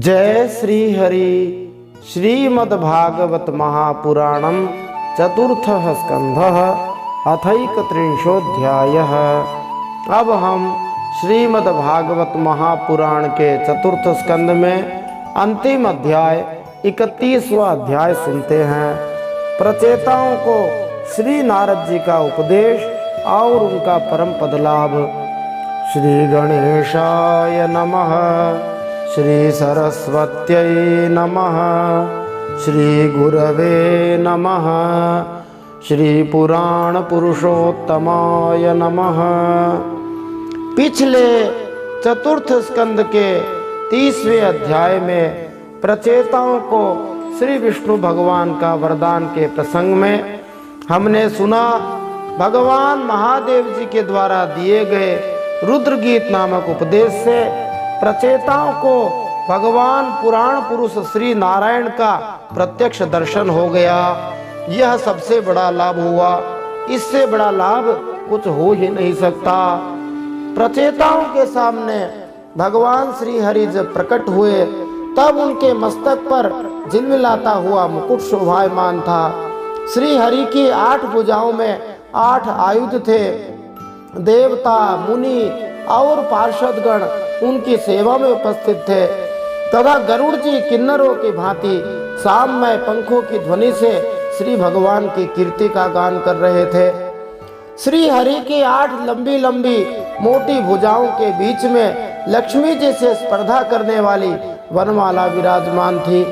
जय श्री हरि। श्रीमद्भागवत महापुराणम चतुर्थः स्कंधः अथैकत्रिंशोऽध्यायः। अब हम श्रीमद्भागवत महापुराण के चतुर्थ स्कंद में अंतिम अध्याय 31वां अध्याय सुनते हैं। प्रचेताओं को श्री नारद जी का उपदेश और उनका परम पद लाभ। श्री गणेशाय नमः। श्री सरस्वत्यै नमः। श्री गुरवे नमः। श्री पुराण पुरुषोत्तमाय नमः। पिछले चतुर्थ स्कंद के 30वें अध्याय में प्रचेताओं को श्री विष्णु भगवान का वरदान के प्रसंग में हमने सुना। भगवान महादेव जी के द्वारा दिए गए रुद्र गीत नामक उपदेश से प्रचेताओं को भगवान पुराण पुरुष श्री नारायण का प्रत्यक्ष दर्शन हो गया। यह सबसे बड़ा लाभ हुआ। इससे बड़ा लाभ कुछ हो ही नहीं सकता। प्रचेताओं के सामने भगवान श्री हरि जब प्रकट हुए तब उनके मस्तक पर झिलमिलाता हुआ मुकुट शोभायमान था। श्री हरि की 8 भुजाओं में 8 आयुध थे। देवता, मुनि और पार्षदगण उनकी सेवा में उपस्थित थे तथा गरुड़ जी किन्नरों की भांति साममय पंखों की ध्वनि से श्री भगवान की कीर्ति का गान कर रहे थे। श्री हरि की 8 लंबी लंबी मोटी भुजाओं के बीच में लक्ष्मी जी से स्पर्धा करने वाली वनमाला विराजमान थी।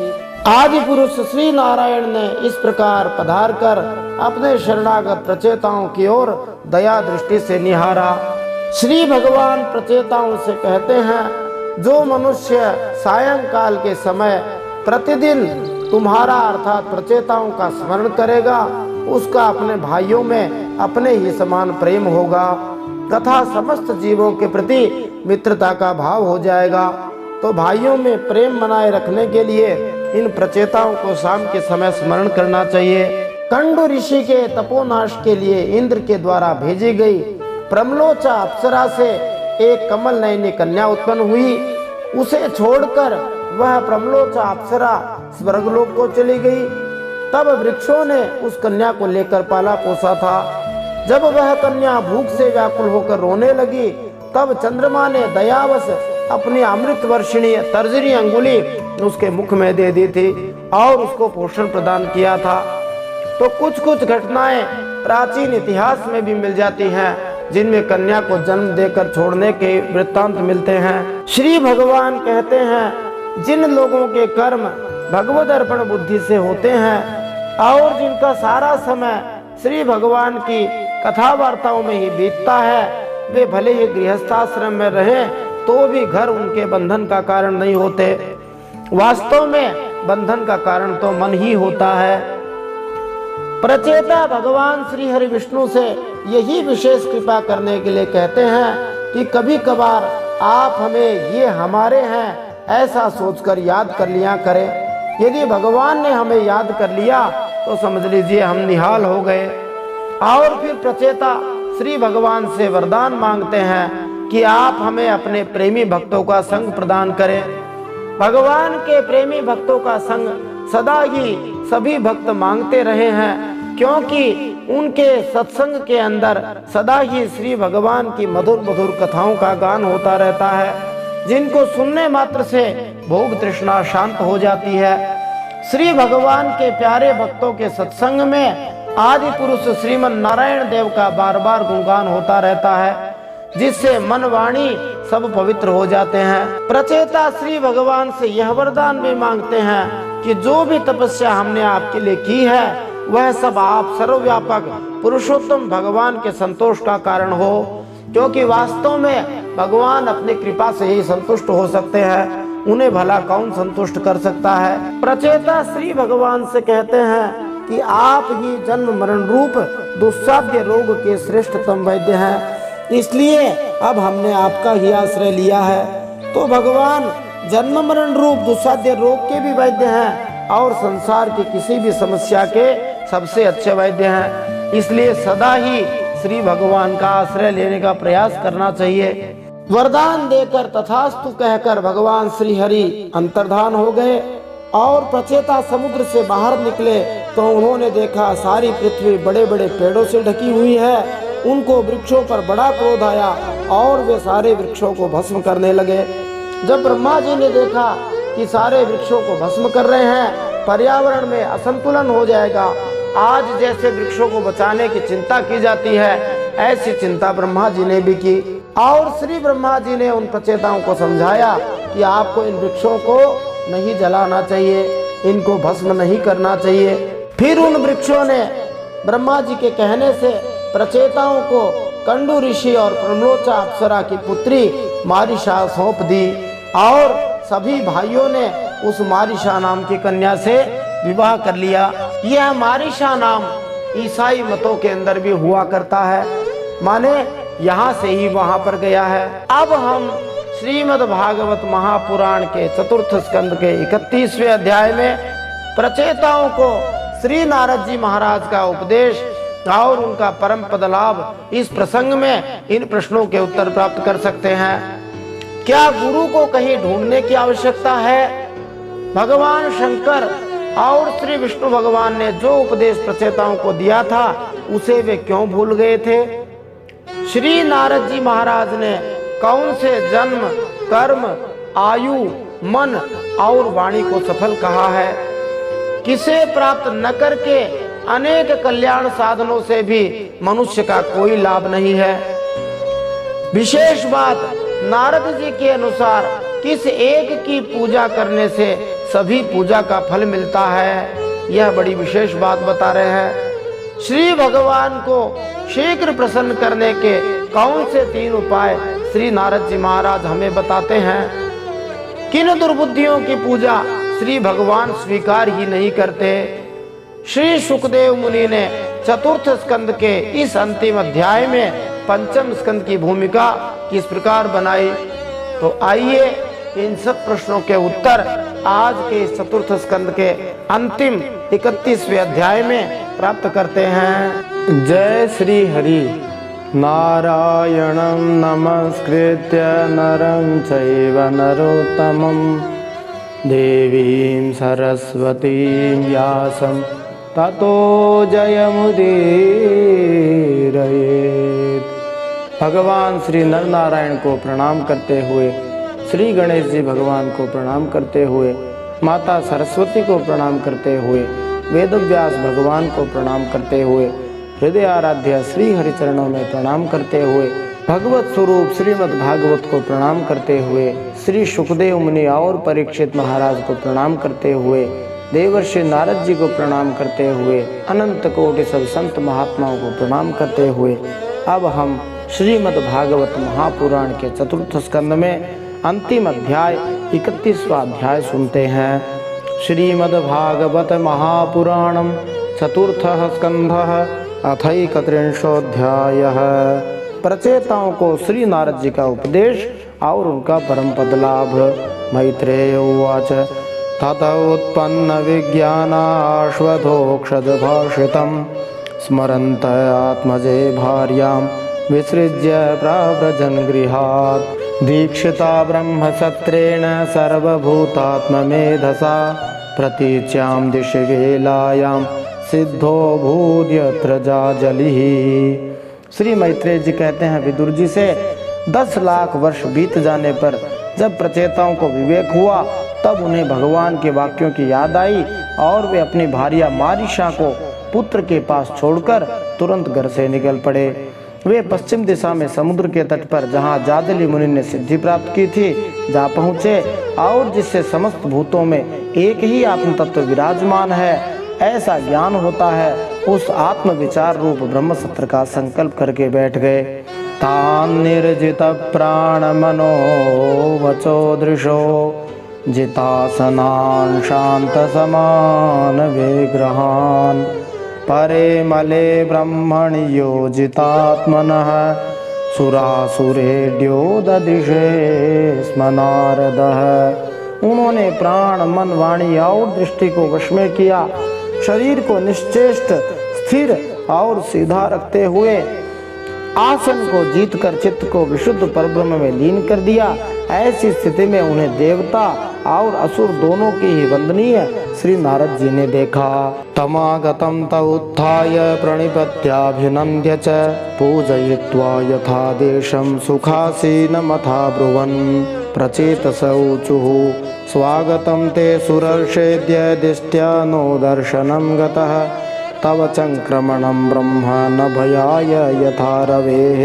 आदि पुरुष श्री नारायण ने इस प्रकार पधार कर अपने शरणागत प्रचेताओं की ओर दया दृष्टि से निहारा। श्री भगवान प्रचेताओं से कहते हैं, जो मनुष्य सायंकाल के समय प्रतिदिन तुम्हारा अर्थात प्रचेताओं का स्मरण करेगा उसका अपने भाइयों में अपने ही समान प्रेम होगा तथा समस्त जीवों के प्रति मित्रता का भाव हो जाएगा। तो भाइयों में प्रेम बनाए रखने के लिए इन प्रचेताओं को शाम के समय स्मरण करना चाहिए। कंडु ऋषि के तपोनाश के लिए इंद्र के द्वारा भेजी गई प्रमलोचा अप्सरा से एक कमल नयनी कन्या उत्पन्न हुई। उसे छोड़कर वह प्रमलोचा अप्सरा स्वर्गलोक को चली गई। तब वृक्षों ने उस कन्या को लेकर पाला पोसा था। जब वह कन्या भूख से व्याकुल होकर रोने लगी तब चंद्रमा ने दयावश अपनी अमृत वर्षिणी तर्जनी अंगुली उसके मुख में दे दी थी और उसको पोषण प्रदान किया था। तो कुछ कुछ घटनाएं प्राचीन इतिहास में भी मिल जाती हैं जिनमें कन्या को जन्म देकर छोड़ने के वृत्तांत मिलते हैं। श्री भगवान कहते हैं, जिन लोगों के कर्म भगवद अर्पण बुद्धि से होते हैं और जिनका सारा समय श्री भगवान की कथा वार्ताओं में ही बीतता है, वे भले ही गृहस्थाश्रम में रहें तो भी घर उनके बंधन का कारण नहीं होते। वास्तव में बंधन का कारण तो मन ही होता है। प्रचेता भगवान श्री हरि विष्णु से यही विशेष कृपा करने के लिए कहते हैं कि कभी कभार आप हमें ये हमारे हैं ऐसा सोचकर याद कर लिया करें। यदि भगवान ने हमें याद कर लिया तो समझ लीजिए हम निहाल हो गए। और फिर प्रचेता श्री भगवान से वरदान मांगते हैं कि आप हमें अपने प्रेमी भक्तों का संग प्रदान करें। भगवान के प्रेमी भक्तों का संग सदा ही सभी भक्त मांगते रहे हैं, क्योंकि उनके सत्संग के अंदर सदा ही श्री भगवान की मधुर मधुर कथाओं का गान होता रहता है, जिनको सुनने मात्र से भोग तृष्णा शांत हो जाती है। श्री भगवान के प्यारे भक्तों के सत्संग में आदि पुरुष श्रीमन नारायण देव का बार बार गुणगान होता रहता है, जिससे मन वाणी सब पवित्र हो जाते हैं। प्रचेता श्री भगवान से यह वरदान भी मांगते हैं कि जो भी तपस्या हमने आपके लिए की है वह सब आप सर्वव्यापक पुरुषोत्तम भगवान के संतोष का कारण हो, क्योंकि वास्तव में भगवान अपनी कृपा से ही संतुष्ट हो सकते हैं। उन्हें भला कौन संतुष्ट कर सकता है। प्रचेता श्री भगवान से कहते हैं कि आप ही जन्म मरण रूप दुस्साध्य रोग के श्रेष्ठतम वैद्य हैं, इसलिए अब हमने आपका ही आश्रय लिया है। तो भगवान जन्म मरण रूप दुस्साध्य रोग के भी वैद्य हैं और संसार की किसी भी समस्या के सबसे अच्छे वैद्य हैं। इसलिए सदा ही श्री भगवान का आश्रय लेने का प्रयास करना चाहिए। वरदान देकर तथास्तु कहकर भगवान श्री हरि अंतर्धान हो गए और प्रचेता समुद्र से बाहर निकले तो उन्होंने देखा सारी पृथ्वी बड़े बड़े पेड़ों से ढकी हुई है। उनको वृक्षों पर बड़ा क्रोध आया और वे सारे वृक्षों को भस्म करने लगे। जब ब्रह्मा जी ने देखा कि सारे वृक्षों को भस्म कर रहे हैं, पर्यावरण में असंतुलन हो जाएगा, आज जैसे वृक्षों को बचाने की चिंता की जाती है, ऐसी चिंता ब्रह्मा जी ने भी की। और श्री ब्रह्मा जी ने उन प्रचेताओं को समझाया कि आपको इन वृक्षों को नहीं जलाना चाहिए, इनको भस्म नहीं करना चाहिए। फिर उन वृक्षों ने ब्रह्मा जी के कहने से प्रचेताओं को कंडू ऋषि और प्रमलोचा अप्सरा की पुत्री मारिशा सौंप दी और सभी भाइयों ने उस मारिशा नाम की कन्या से विवाह कर लिया। यह मारिशा नाम ईसाई मतों के अंदर भी हुआ करता है, माने यहाँ से ही वहां पर गया है। अब हम श्रीमद् भागवत महापुराण के चतुर्थ स्कंद के 31वें अध्याय में प्रचेताओं को श्री नारद जी महाराज का उपदेश और उनका परम पद लाभ, इस प्रसंग में इन प्रश्नों के उत्तर प्राप्त कर सकते हैं। क्या गुरु को कहीं ढूंढने की आवश्यकता है? भगवान शंकर और श्री विष्णु भगवान ने जो उपदेश प्रचेताओं को दिया था उसे वे क्यों भूल गए थे? श्री नारद जी महाराज ने कौन से जन्म, कर्म, आयु, मन और वाणी को सफल कहा है? किसे प्राप्त न करके अनेक कल्याण साधनों से भी मनुष्य का कोई लाभ नहीं है। विशेष बात, नारद जी के अनुसार किस एक की पूजा करने से सभी पूजा का फल मिलता है, यह बड़ी विशेष बात बता रहे हैं। श्री भगवान को शीघ्र प्रसन्न करने के कौन से 3 उपाय श्री नारद जी महाराज हमें बताते हैं? किन दुर्बुद्धियों की पूजा श्री भगवान स्वीकार ही नहीं करते? श्री सुखदेव मुनि ने चतुर्थ स्कंद के इस अंतिम अध्याय में पंचम स्कंद की भूमिका किस प्रकार बनाई? तो आइए इन सब प्रश्नों के उत्तर आज के इस चतुर्थ स्कंद के अंतिम 31वें अध्याय में प्राप्त करते हैं। जय श्री हरि। नारायणं नमस्कृत्य नरं चैव नरोत्तमं देवीं सरस्वतीं व्यासं ततो जयमुदीरयेत्। भगवान श्री नर नारायण को प्रणाम करते हुए, श्री गणेश जी भगवान को प्रणाम करते हुए, माता सरस्वती को प्रणाम करते हुए, वेदव्यास भगवान को प्रणाम करते हुए, हृदय आराध्य श्री हरिचरणों में प्रणाम करते हुए, भगवत स्वरूप श्रीमद् भागवत को प्रणाम करते हुए, श्री सुखदेव मुनि और परीक्षित महाराज को प्रणाम करते हुए, देवर्षि नारद जी को प्रणाम करते हुए, अनंत कोटि सब संत महात्माओं को प्रणाम करते हुए अब हम श्रीमद् भागवत महापुराण के चतुर्थ स्कंद में अंतिम अध्याय 31वां अध्याय सुनते हैं। श्रीमद् भागवत महापुराणम चतुर्थः स्कंधः अथैकत्रिंशोऽध्यायः। प्रचेताओं को श्री नारद जी का उपदेश और उनका परम पद लाभ। मैत्रेय उवाच तत उत्पन्न विज्ञानाश्वधोक्षज भाषितं स्मरन्त आत्मजे भार्यां विसृज्य प्रव्रजन् गृहात्। दीक्षिता ब्रह्मसत्रेण सर्वभूतात्ममेधसा प्रतीच्यां दिशि वेलायां सिद्धो भूद्यत्र जाजलिः। श्री मैत्रेय जी कहते हैं विदुर जी से 10 लाख वर्ष बीत जाने पर जब प्रचेताओं को विवेक हुआ तब उन्हें भगवान के वाक्यों की याद आई और वे अपनी भार्या मारिशा को पुत्र के पास छोड़कर तुरंत घर से निकल पड़े। वे पश्चिम दिशा में समुद्र के तट पर जहाँ जादली मुनि ने सिद्धि प्राप्त की थी जा पहुँचे और जिससे समस्त भूतों में एक ही आत्म तत्व विराजमान है ऐसा ज्ञान होता है, उस आत्म विचार रूप ब्रह्म सत्र का संकल्प करके बैठ गए। तान निर्जित प्राण मनो वचो दृशो जितासनान शांत समान विग्रहान परे मले ब्रह्मणि योजितात्मनः सुरासुरेड्यो ददिशे स्म नारदः। उन्होंने प्राण, मन, वाणी और दृष्टि को वश में किया, शरीर को निश्चेष्ट, स्थिर और सीधा रखते हुए आसन को जीतकर चित्त को विशुद्ध परब्रह्म में लीन कर दिया। ऐसी स्थिति में उन्हें देवता और असुर दोनों की ही वंदनीय श्री नारद जी ने देखा। तमागतम त उत्थाय प्रणिपत्याभिनन्द्य च पूजयित्वा यथा देशं सुखासीनमथा ब्रुवन् प्रचेतस ऊचुः स्वागतं ते सुरर्षेद्य दिष्ट्या नो दर्शनं गतः तव चंक्रमणं ब्रह्म न भयाय यथा रवेः।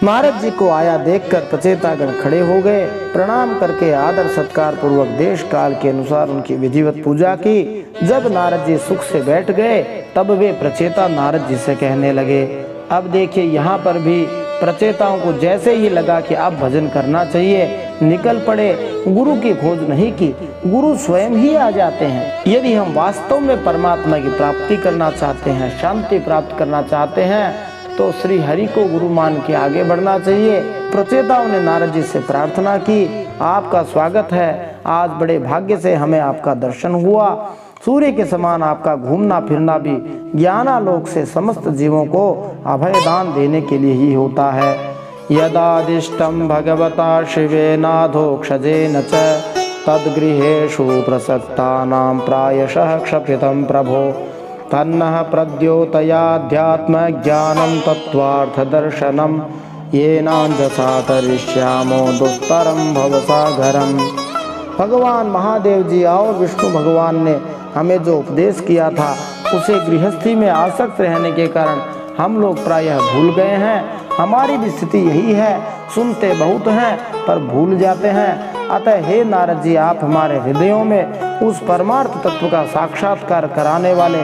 नारद जी को आया देखकर प्रचेतागण खड़े हो गए। प्रणाम करके आदर सत्कार पूर्वक देश काल के अनुसार उनकी विधिवत पूजा की। जब नारद जी सुख से बैठ गए तब वे प्रचेता नारद जी से कहने लगे। अब देखिए यहाँ पर भी प्रचेताओं को जैसे ही लगा कि अब भजन करना चाहिए, निकल पड़े। गुरु की खोज नहीं की, गुरु स्वयं ही आ जाते हैं। यदि हम वास्तव में परमात्मा की प्राप्ति करना चाहते हैं, शांति प्राप्त करना चाहते हैं, तो श्री हरि को गुरु मान के आगे बढ़ना चाहिए। प्रचेताओं ने नारद जी से प्रार्थना की, आपका स्वागत है, आज बड़े भाग्य से हमें आपका दर्शन हुआ। सूर्य के समान आपका घूमना फिरना भी ज्ञानालोक से समस्त जीवों को अभय दान देने के लिए ही होता है। यदादिष्टं भगवता शिवेनाधोक्षजेन च तद्गृहेषु प्रसक्तानां प्रायशः क्षपितं प्रभो तन्नः प्रद्योतयाध्यात्म ज्ञानं तत्त्वार्थदर्शनं येनांजसा तरिष्यामो दुस्तरं भवसागरम्। भगवान महादेव जी और विष्णु भगवान ने हमें जो उपदेश किया था उसे गृहस्थी में आसक्त रहने के कारण हम लोग प्रायः भूल गए हैं। हमारी भी स्थिति यही है, सुनते बहुत हैं पर भूल जाते हैं। अतः हे नारद जी, आप हमारे हृदयों में उस परमार्थ तत्व का साक्षात्कार कराने वाले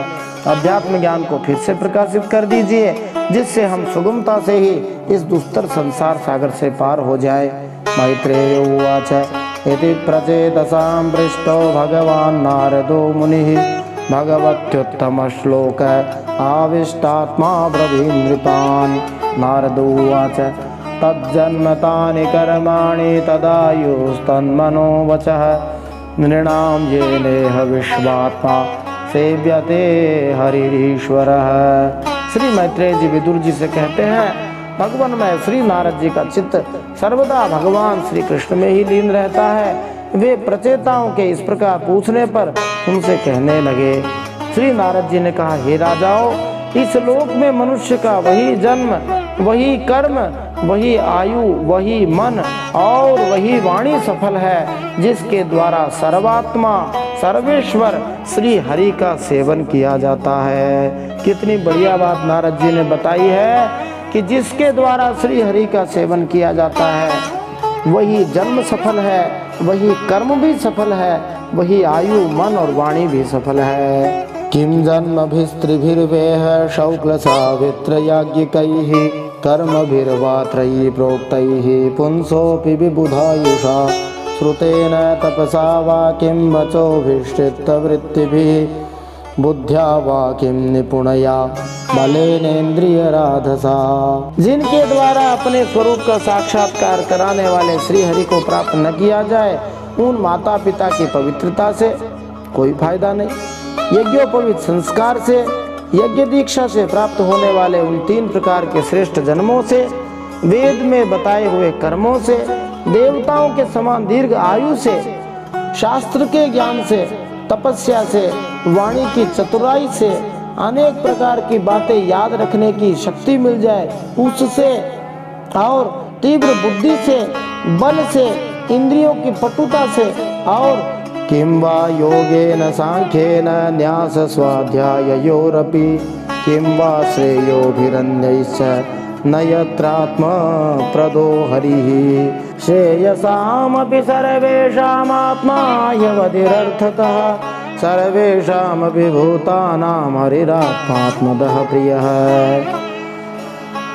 अध्यात्म ज्ञान को फिर से प्रकाशित कर दीजिए, जिससे हम सुगमता से ही इस दुस्तर संसार सागर से पार हो जाए। मैत्रेय उवाच इति प्रचेतसां पृष्टो भगवान् नारदो मुनिः भगवत्युत्तम श्लोक आविष्टात्मा ब्रवीन्द्रितान्। नारदो उवाच तज्जन्मतानि कर्माणि तदायुस्तन्मनो वचः नृणां येनेह विश्वात्मा सेव्यते हरिरीश्वरः। श्री मैत्रेय जी विदुर जी से कहते हैं, भगवान में श्री नारद जी का चित्त सर्वदा भगवान श्री कृष्ण में ही लीन रहता है। वे प्रचेताओं के इस प्रकार पूछने पर उनसे कहने लगे। श्री नारद जी ने कहा, हे राजाओं, इस लोक में मनुष्य का वही जन्म, वही कर्म, वही आयु, वही मन और वही वाणी सफल है जिसके द्वारा सर्वात्मा सर्वेश्वर श्री हरि का सेवन किया जाता है। कितनी बढ़िया बात नारद जी ने बताई है कि जिसके द्वारा श्री हरि का सेवन किया जाता है वही जन्म सफल है, वही कर्म भी सफल है, वही आयु मन और वाणी भी सफल है। किम जन्मभिस्त्रिभिर्वेह शौक्ल सावित्र याज्ञिकैः कर्मभिर्वा त्रयी प्रोक्तैः पुंसोऽपि विबुधायुषा श्रुतेन तपसा वा किं वचोभिष्टितवृत्तिभिः बुद्ध्या वा किं निपुणया बलेनेन्द्रियराधसा। जिनके द्वारा अपने स्वरूप का साक्षात्कार कराने वाले श्री हरि को प्राप्त न किया जाए, उन माता पिता की पवित्रता से कोई फायदा नहीं। यज्ञोपवीत संस्कार से, यज्ञ दीक्षा से प्राप्त होने वाले उन 3 प्रकार के श्रेष्ठ जन्मों से, वेद में बताए हुए कर्मों से, देवताओं के समान दीर्घ आयु से, शास्त्र के ज्ञान से, तपस्या से, वाणी की चतुराई से, अनेक प्रकार की बातें याद रखने की शक्ति मिल जाए उससे, और तीव्र बुद्धि से, बल से, इंद्रियों की पटुता से, और किं वा योगेन सांख्येन न्यास स्वाध्याययोरपि किं वा श्रेयोभिरन्यैश्च न यत्रात्मा प्रदो हरिः श्रेयसामपि सर्वेषामात्मा ह्यवधिरर्थतः सर्वेषामपि भूतानां हरिरात्मात्मदः प्रियः।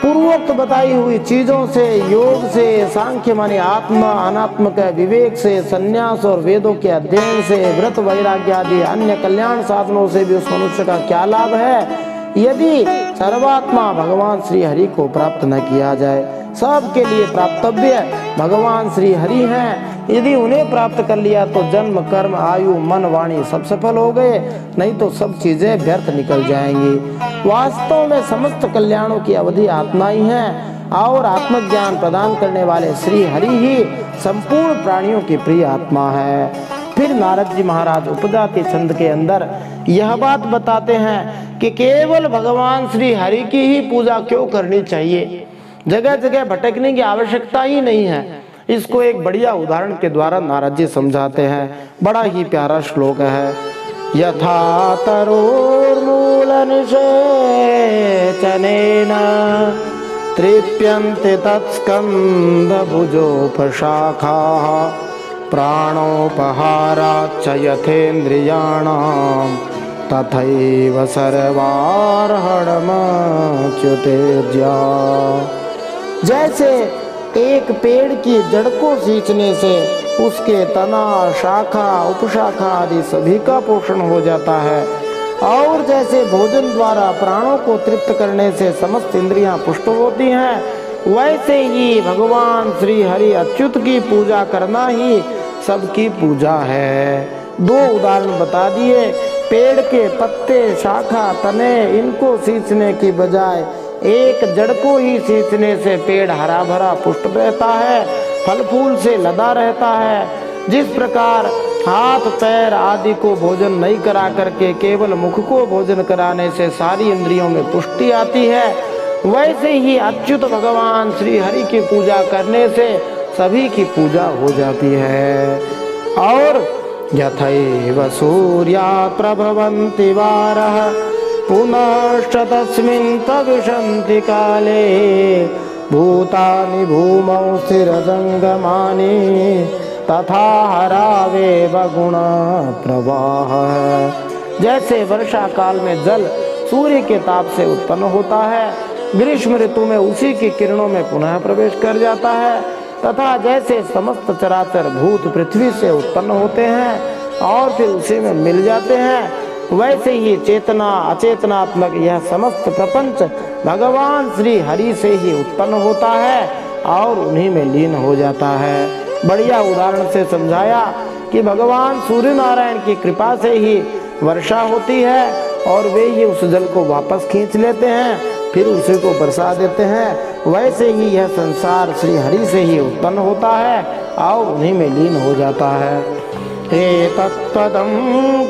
पूर्वोक्त बताई हुई चीजों से, योग से, सांख्य माने आत्मा अनात्म के विवेक से, संन्यास और वेदों के अध्ययन से, व्रत वैराग्य आदि अन्य कल्याण साधनों से भी उस मनुष्य का क्या लाभ है यदि सर्वात्मा भगवान श्री हरि को प्राप्त न किया जाए, सबके लिए प्राप्तव्य भगवान श्री हरि हैं। यदि उन्हें प्राप्त कर लिया तो जन्म कर्म आयु मन वाणी सब सफल हो गए, नहीं तो सब चीजें व्यर्थ निकल जाएंगी। वास्तव में समस्त कल्याणों की अवधि आत्मा ही है और आत्मज्ञान प्रदान करने वाले श्री हरि ही संपूर्ण प्राणियों की प्रिय आत्मा है। फिर नारद जी महाराज उपजाति छंद के अंदर यह बात बताते हैं कि केवल भगवान श्री हरि की ही पूजा क्यों करनी चाहिए, जगह जगह भटकने की आवश्यकता ही नहीं है। इसको एक बढ़िया उदाहरण के द्वारा नारद जी समझाते हैं। बड़ा ही प्यारा श्लोक है। यथा तरोर्मूल निषेचनेन तृप्यन्ते तत्स्कन्ध भुजोपशाखाः प्राणोपहाराच्च यथेन्द्रियाणां तथैव सर्वार्हणमच्युतेज्या। जैसे एक पेड़ की जड़ को सींचने से उसके तना शाखा उपशाखा आदि सभी का पोषण हो जाता है, और जैसे भोजन द्वारा प्राणों को तृप्त करने से समस्त इंद्रियां पुष्ट होती हैं, वैसे ही भगवान श्री हरि अच्युत की पूजा करना ही सबकी पूजा है। दो उदाहरण बता दिए। पेड़ के पत्ते शाखा तने इनको सींचने की बजाय एक जड़ को ही सींचने से पेड़ हरा भरा पुष्ट रहता है, फल फूल से लदा रहता है। जिस प्रकार हाथ पैर आदि को भोजन नहीं करा करके केवल मुख को भोजन कराने से सारी इंद्रियों में पुष्टि आती है, वैसे ही अच्युत भगवान श्री हरि की पूजा करने से सभी की पूजा हो जाती है। और यथैव सूर्यात् प्रभवन्ति वारः पुनश्च तस्मिन् प्रविशन्ति काले भूतानि भूमौ स्थिरजङ्गमानि तथा हरावेव गुण प्रवाह। जैसे वर्षा काल में जल सूर्य के ताप से उत्पन्न होता है, ग्रीष्म ऋतु में उसी की किरणों में पुनः प्रवेश कर जाता है, तथा जैसे समस्त चराचर भूत पृथ्वी से उत्पन्न होते हैं और फिर उसी में मिल जाते हैं, वैसे ही चेतना अचेतनात्मक यह समस्त प्रपंच भगवान श्री हरि से ही उत्पन्न होता है और उन्हीं में लीन हो जाता है। बढ़िया उदाहरण से समझाया कि भगवान सूर्य नारायण की कृपा से ही वर्षा होती है और वे ही उस जल को वापस खींच लेते हैं, फिर उसी को बरसा देते हैं। वैसे ही यह संसार श्री हरि से ही उत्पन्न होता है और उन्हीं में लीन हो जाता है। एतत्पदं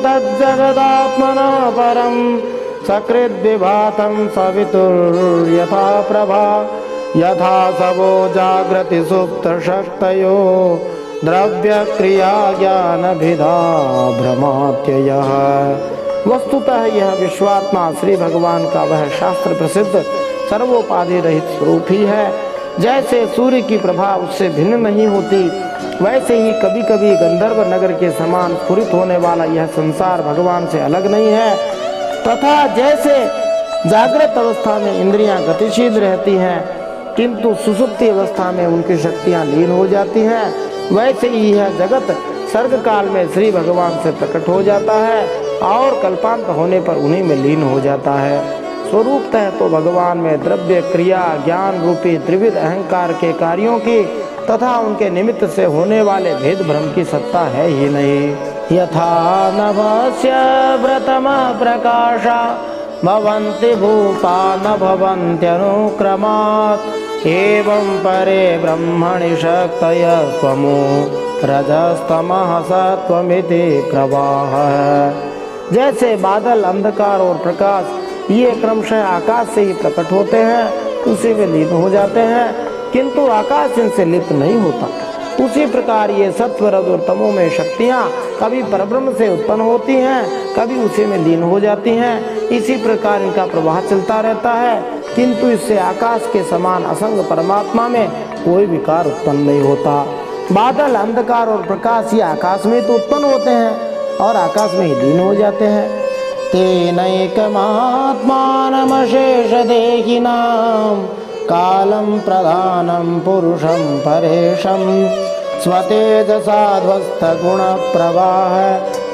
तज्जगदात्मना परं सकृद्विभातं सवितुर्यथा प्रभा यथा सबो जागृति सुप्त शक्तयो द्रव्य क्रिया ज्ञान भिदा भ्रमात्ययः। वस्तुतः यह विश्वात्मा श्री भगवान का वह शास्त्र प्रसिद्ध सर्वोपाधि रहित स्वरूप ही है। जैसे सूर्य की प्रभा उससे भिन्न नहीं होती, वैसे ही कभी कभी गंधर्व नगर के समान स्फुरित होने वाला यह संसार भगवान से अलग नहीं है। तथा जैसे जागृत अवस्था में इंद्रियां गतिशील रहती हैं किंतु सुसुप्ति अवस्था में उनकी शक्तियां लीन हो जाती हैं, वैसे ही यह जगत सर्ग काल में श्री भगवान से प्रकट हो जाता है और कल्पांत होने पर उन्हीं में लीन हो जाता है। स्वरूपतः तो भगवान में द्रव्य क्रिया ज्ञान रूपी त्रिविध अहंकार के कार्यों की तथा उनके निमित्त से होने वाले भेद भ्रम की सत्ता है ही नहीं। यथा नभस्य व्रतमः प्रकाशा भवन्ति भूता न भवन्त्यनुक्रमात् एवं परे ब्रह्मणि शक्तयः स्वमो रजस्तमः सत्वमिति प्रवाह। जैसे बादल अंधकार और प्रकाश ये क्रमशः आकाश से ही प्रकट होते हैं, उसी में लीन हो जाते हैं, किंतु आकाश इनसे लिप्त नहीं होता। उसी प्रकार ये सत्व रज और तमो में शक्तियाँ कभी परब्रह्म से उत्पन्न होती हैं, कभी उसी में लीन हो जाती हैं। इसी प्रकार इनका प्रवाह चलता रहता है, किंतु इससे आकाश के समान असंग परमात्मा में कोई विकार उत्पन्न नहीं होता। बादल अंधकार और प्रकाश ये आकाश में तो उत्पन्न होते हैं और आकाश में ही लीन हो जाते हैं। तेनैकमात्मानमशेष देहिनां कालं प्रधानं पुरुषं परेशं स्वतेजसाध्वस्थगुणप्रवाह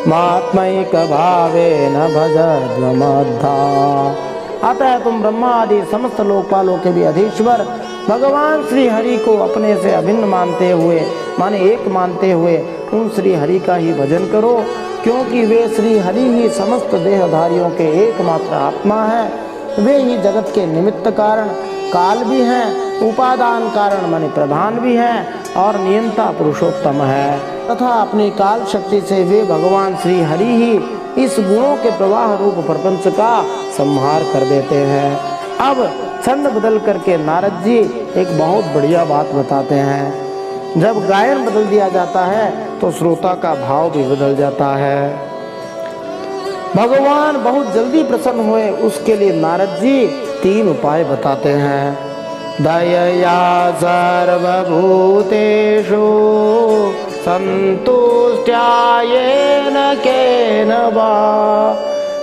मात्मैकभावेन भजध्वमद्धा। अतः तुम ब्रह्मा आदि समस्त लोकपालों के भी अधीश्वर भगवान श्री हरि को अपने से अभिन्न मानते हुए, माने एक मानते हुए, उन श्री हरि का ही भजन करो, क्योंकि वे श्री हरि ही समस्त देहधारियों के एकमात्र आत्मा है। वे ही जगत के निमित्त कारण काल भी हैं, उपादान कारण माने प्रधान भी हैं और नियंता पुरुषोत्तम है, तथा अपनी काल शक्ति से वे भगवान श्री हरि ही इस गुणों के प्रवाह रूप प्रपंच का संहार कर देते हैं। अब छंद बदल करके नारद जी एक बहुत बढ़िया बात बताते हैं। जब गायन बदल दिया जाता है तो श्रोता का भाव भी बदल जाता है। भगवान बहुत जल्दी प्रसन्न हुए, उसके लिए नारद जी 3 उपाय बताते हैं। दयया सर्वभूतेषु संतुष्ट्यायेन केन वा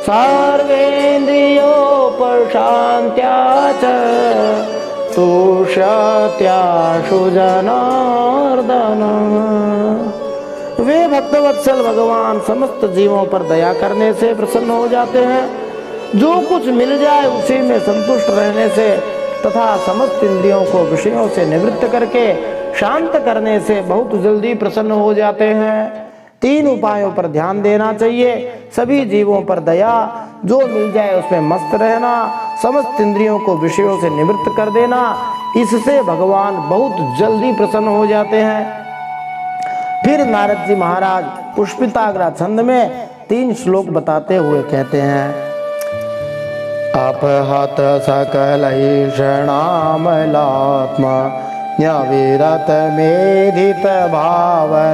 सर्वेन्द्रियोपशान्त्या च तुष्यत्याशु जनार्दन। वे भक्तवत्सल भगवान समस्त जीवों पर दया करने से प्रसन्न हो जाते हैं। जो कुछ मिल जाए उसी में संतुष्ट रहने से तथा समस्त इंद्रियों को विषयों से निवृत्त करके शांत करने से बहुत जल्दी प्रसन्न हो जाते हैं। 3 उपायों पर ध्यान देना चाहिए। सभी जीवों पर दया, जो मिल जाए उसमें मस्त रहना, समस्त इंद्रियों को विषयों से निवृत्त कर देना, इससे भगवान बहुत जल्दी प्रसन्न हो जाते हैं। फिर नारद जी महाराज पुष्पिताग्रा छंद में 3 श्लोक बताते हुए कहते हैं। अपहत सकलैषणामलात्मा न्यविरत मेधित भावनोपहूतः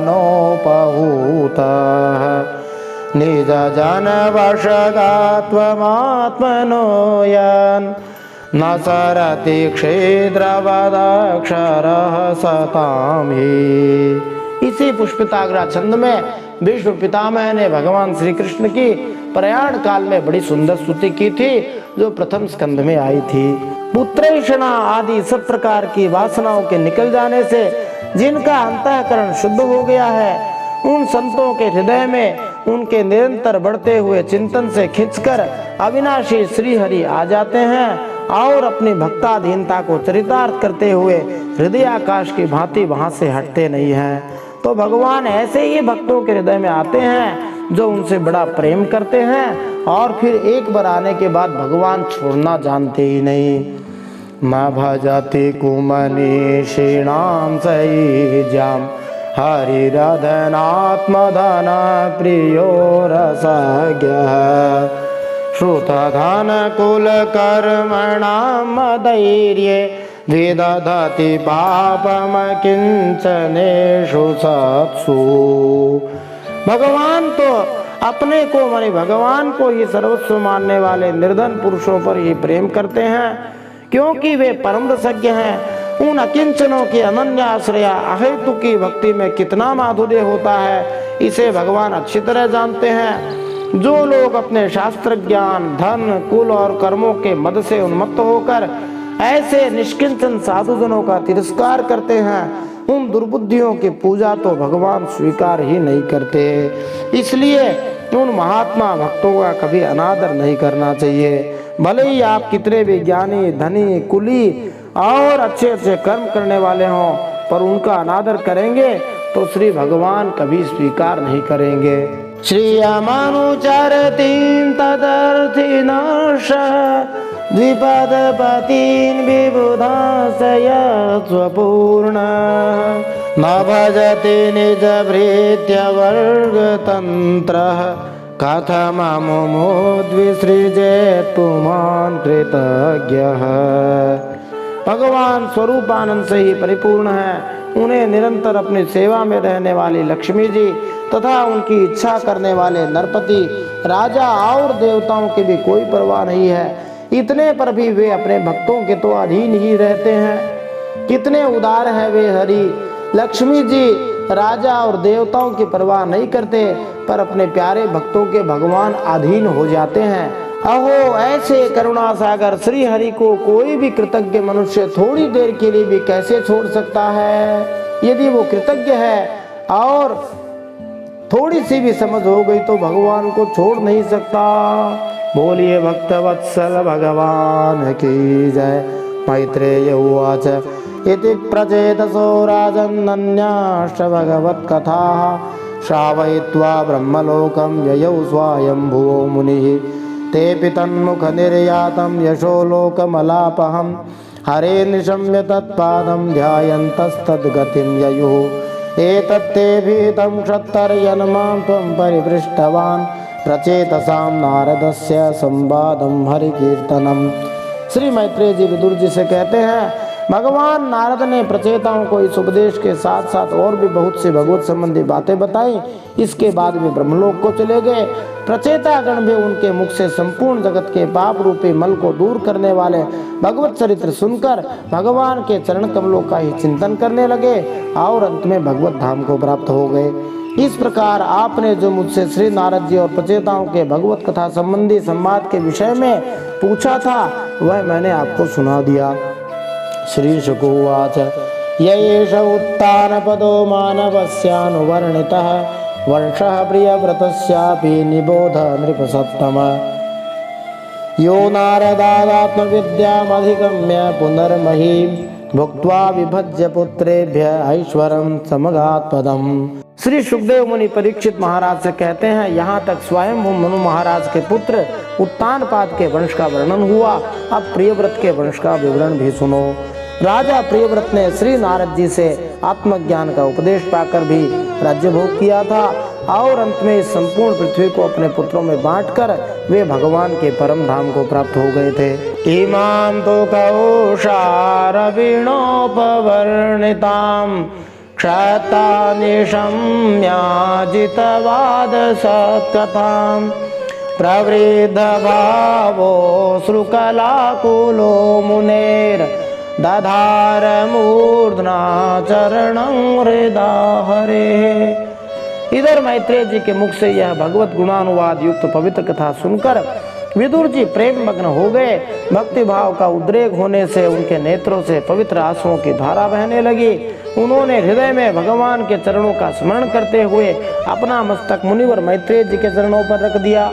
निज जन वशगात्वमात्मनो यन् न सरति क्षेत्रवदक्षरः सतां हि। इसी पुष्पिताग्रा छंद में विश्व पितामह ने भगवान श्री कृष्ण की प्रयाण काल में बड़ी सुंदर स्तुति की थी, जो प्रथम स्कंद में आई थी। पुत्रैषणा आदि सब प्रकार की वासनाओं के निकल जाने से जिनका अंतःकरण शुद्ध हो गया है, उन संतों के हृदय में उनके निरंतर बढ़ते हुए चिंतन से खिंचकर अविनाशी श्री हरि आ जाते हैं और अपनी भक्ताधीनता को चरितार्थ करते हुए हृदय आकाश की भांति वहां से हटते नहीं हैं। तो भगवान ऐसे ही भक्तों के हृदय में आते हैं जो उनसे बड़ा प्रेम करते हैं और फिर एक बार आने के बाद भगवान छोड़ना जानते ही नहीं। न भजति कुमनीषिणां सैज्याम हरिरधनात्मधन प्रियो रसज्ञः श्रुतधन कुल कर्मणां मदैर्ये विदधति पापम किंचनेषु सत्सु। भगवान तो अपने को माने भगवान को ही सर्वस्व मानने वाले निर्धन पुरुषों पर ही प्रेम करते हैं, क्योंकि वे परम रसज्ञ हैं। उन अकिंचनों की अनन्य आश्रया अहेतु की भक्ति में कितना माधुर्य होता है, इसे भगवान अच्छी तरह जानते हैं। जो लोग अपने शास्त्र ज्ञान, धन, कुल और कर्मों के मद से उन्मत्त होकर ऐसे निष्किंचन साधुजनों का तिरस्कार करते हैं, उन दुर्बुद्धियों की पूजा तो भगवान स्वीकार ही नहीं करते। इसलिए उन महात्मा भक्तों का कभी अनादर नहीं करना चाहिए। भले ही आप कितने भी ज्ञानी, धनी, कुली और अच्छे अच्छे कर्म करने वाले हों, पर उनका अनादर करेंगे तो श्री भगवान कभी स्वीकार नहीं करेंगे। श्रियमनुचरतीं तदर्थिनर्ष द्विपदपतीन् विबुधाशय स्वपूर्ण न भजति निजभृत्यवर्गतन्त्रः कथममुमुद्विसृजेत् पुमान् कृतज्ञः। भगवान स्वरूपानंद से ही परिपूर्ण है। उन्हें निरंतर अपनी सेवा में रहने वाली लक्ष्मी जी तथा उनकी इच्छा करने वाले नरपति, राजा और देवताओं की भी कोई परवाह नहीं है। इतने पर भी वे अपने भक्तों के तो अधीन ही रहते हैं। कितने उदार हैं वे हरि। लक्ष्मी जी राजा और देवताओं की परवाह नहीं करते, पर अपने प्यारे भक्तों के भगवान अधीन हो जाते हैं। अहो, ऐसे करुणा सागर श्री हरि को कोई भी कृतज्ञ मनुष्य थोड़ी देर के लिए भी कैसे छोड़ सकता है। यदि वो कृतज्ञ है और थोड़ी सी भी समझ हो गई तो भगवान को छोड़ नहीं सकता। बोलिए भक्तवत्सल भगवान की जय। मैत्रेय उवाच इति प्रचेतसो राजन्नन्याश्च भगवत्कथाः श्रावयित्वा ब्रह्मलोकं ययौ स्वायम्भुवो मुनिः। तेऽपि तन्मुखनिर्यातं यशो लोकमलापहं हरे निशम्य तत्पादं ध्यायन्तस्तद्गतिं ययुः। एतत्ते भीतं क्षत्तर्यन्मां त्वं परिपृष्टवान् प्रचेतसां नारदस्य संवादं हरिकीर्तनम्। श्री मैत्रेय जी विदुर जी से कहते हैं, भगवान नारद ने प्रचेताओं को इस उपदेश के साथ साथ और भी बहुत सी भगवत संबंधी बातें बताई। इसके बाद वे ब्रह्मलोक को चले गए। प्रचेतागण भी उनके मुख से संपूर्ण जगत के पाप रूपी मल को दूर करने वाले भगवत चरित्र सुनकर भगवान के चरण कमलों का ही चिंतन करने लगे और अंत में भगवत धाम को प्राप्त हो गए। इस प्रकार आपने जो मुझसे श्री नारद जी और प्रचेताओं के भगवत कथा संबंधी संवाद के विषय में पूछा था वह मैंने आपको सुना दिया। श्री शुक उवाच यैष उत्तानपदो मानवस्यानुवर्णितः वंशः प्रियव्रतस्यापि निबोध नृपसत्तम। यो नारदादात्मविद्यामधिगम्य पुनर्महीं भुक्त्वा विभज्य पुत्रेभ्य ऐश्वरं समगात्पदम्। श्री सुखदेव मुनि परीक्षित महाराज से कहते हैं, यहाँ तक स्वयं मनु महाराज के पुत्र उत्तानपाद के वंश का वर्णन हुआ। अब प्रियव्रत के वंश का विवरण भी सुनो। राजा प्रियव्रत ने श्री नारद जी से आत्मज्ञान का उपदेश पाकर भी राज्य भोग किया था और अंत में इस संपूर्ण पृथ्वी को अपने पुत्रों में बांटकर वे भगवान के परम धाम को प्राप्त हो गए थे। इमां तो कौशारविणोपवर्णितां क्षतानिशम्याजितवाद सत्कथां प्रवृद्ध भावो श्रुकलाकुलो मुनेर दधार मूर्धना चरणं हृदा हरे। इधर मैत्रेय जी के मुख से यह भगवत गुणानुवाद युक्त पवित्र कथा सुनकर विदुर जी प्रेम मग्न हो गए। भक्ति भाव का उद्रेक होने से उनके नेत्रों से पवित्र आंसुओं की धारा बहने लगी। उन्होंने हृदय में भगवान के चरणों का स्मरण करते हुए अपना मस्तक मुनिवर मैत्रेय जी के चरणों पर रख दिया।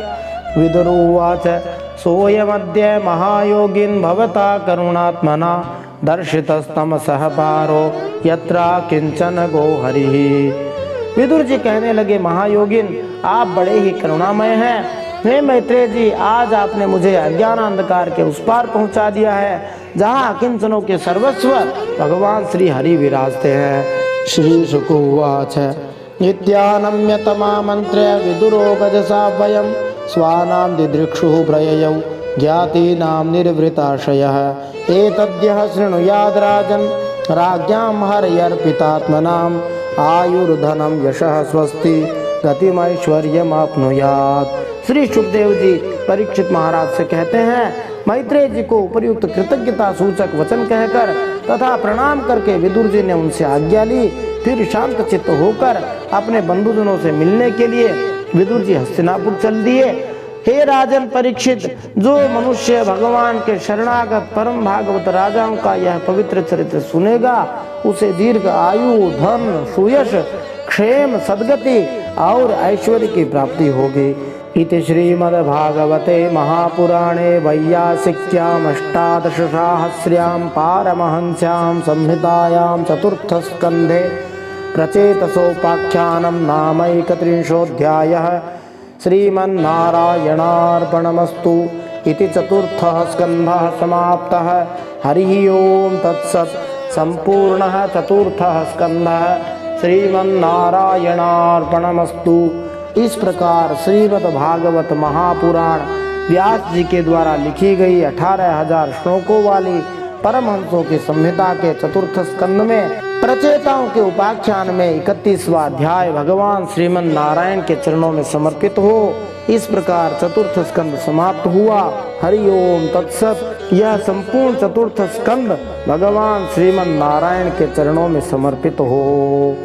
विदुर उवाच सोऽयमद्य महायोगिन् भवता करुणात्मना दर्शितस्तमसः पारो यत्रा किंचन गो हरिः। विदुर जी कहने लगे, महायोगिन आप बड़े ही करुणामय हैं। हे मैत्रेय जी, आज आपने मुझे अज्ञान अंधकार के उस पार पहुंचा दिया है जहां किंचनों के सर्वस्व भगवान श्री हरि विराजते हैं। श्री शुक उवाच नित्यानम्य तमामन्त्र्य विदुरो गजसा वयं स्वानां दिदृक्षुः प्रययौ ज्ञातीनां निर्वृताशयः एतद्यः शृणुयाद् राजन् राज्ञां हर्यर्पितात्मनाम् आयुर्धनं यशः स्वस्ति गतिमैश्वर्यमाप्नुयात्। श्री सुखदेव जी परीक्षित महाराज से कहते हैं, मैत्रेय जी को उपर्युक्त कृतज्ञता सूचक वचन कहकर तथा प्रणाम करके विदुर जी ने उनसे आज्ञा ली। फिर शांत चित्त होकर अपने बंधुजनों से मिलने के लिए विदुर जी हस्तिनापुर चल दिए। हे राजन परीक्षित, जो मनुष्य भगवान के शरणागत परम भागवत राजाओं का यह पवित्र चरित्र सुनेगा उसे दीर्घ आयु, धन, सुयश, क्षेम, सद्गति और ऐश्वर्य की प्राप्ति होगी। इति श्रीमद्भागवते महापुराणे वैयासिक्याम् अष्टादशसाहस्र्यां पारमहंस्यां संहितायां चतुर्थस्कन्धे प्रचेतसोपाख्यानं नामैकत्रिंशोऽध्यायः श्रीमन्नारायणार्पणमस्तु इति चतुर्थः स्कन्धः समाप्तः। हरिः ओम तत्सत्। संपूर्णः चतुर्थः स्कन्धः श्रीमन्नारायणार्पणमस्तु। इस प्रकार श्रीमद्भागवत महापुराण व्यास जी के द्वारा लिखी गई 18,000 श्लोकों वाली परमहंसों की संहिता के चतुर्थ स्कंद में प्रचेताओं के उपाख्यान में 31वां अध्याय भगवान श्रीमन नारायण के चरणों में समर्पित हो। इस प्रकार चतुर्थ स्कंद समाप्त हुआ। हरि ओम तत्सत। यह संपूर्ण चतुर्थ स्कंद भगवान श्रीमन नारायण के चरणों में समर्पित हो।